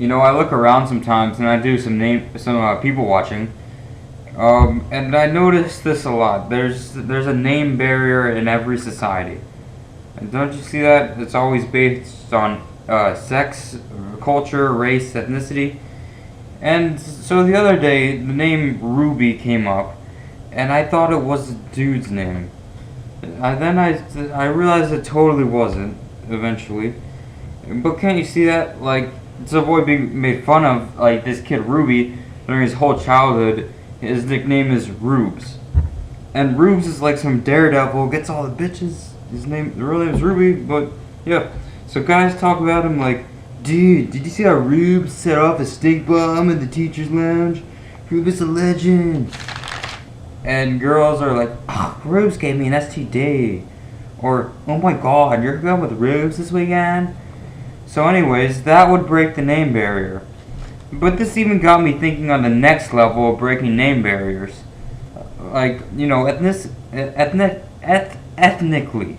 I look around sometimes and I do some people watching, and I notice this a lot. There's a name barrier in every society. And don't you see that? It's always based on sex, culture, race, ethnicity. And so the other day, the name Ruby came up, and I thought it was a dude's name. I realized it totally wasn't. Eventually, but can't you see that? Like, to avoid being made fun of, like this kid Ruby during his whole childhood, his nickname is Rubes, and Rubes is like some daredevil, gets all the bitches. The real name is Ruby, but yeah. So guys talk about him like, dude, did you see how Rubes set off a stink bomb in the teacher's lounge? Rubes is a legend. And girls are like, oh, Rubes gave me an STD. Or, oh my god, you're going with Rubes this weekend? So anyways, that would break the name barrier. But this even got me thinking on the next level of breaking name barriers. Like, ethnically.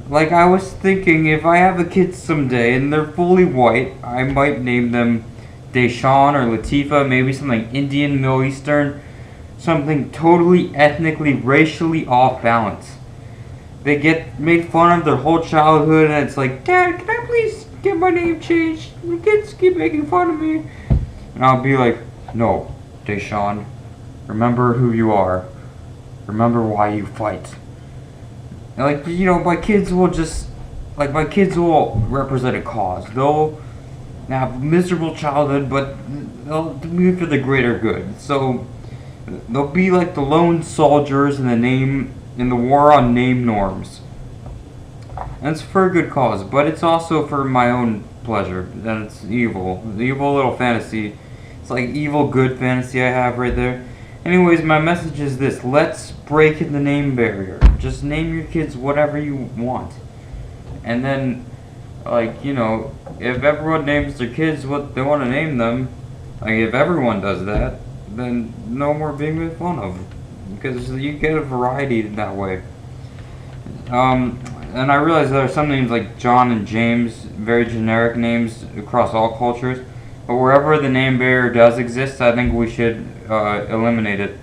Like, I was thinking, if I have a kid someday and they're fully white, I might name them Deshaun or Latifah, maybe something Indian, Middle Eastern, something totally ethnically, racially off balance. They get made fun of their whole childhood, and it's like, Dad, can I please get my name changed? The kids keep making fun of me. And I'll be like, no, Deshaun, remember who you are. Remember why you fight. And my kids will represent a cause. They'll have a miserable childhood, but they'll do it for the greater good. So, they'll be like the lone soldiers in the war on name norms. And it's for a good cause, but it's also for my own pleasure. And it's evil. The evil little fantasy. It's like evil good fantasy I have right there. Anyways, my message is this. Let's break the name barrier. Just name your kids whatever you want. And then, if everyone names their kids what they want to name them, like if everyone does that, then no more being made fun of. Because you get a variety that way. And I realize there are some names like John and James, very generic names across all cultures. But wherever the name barrier does exist, I think we should eliminate it.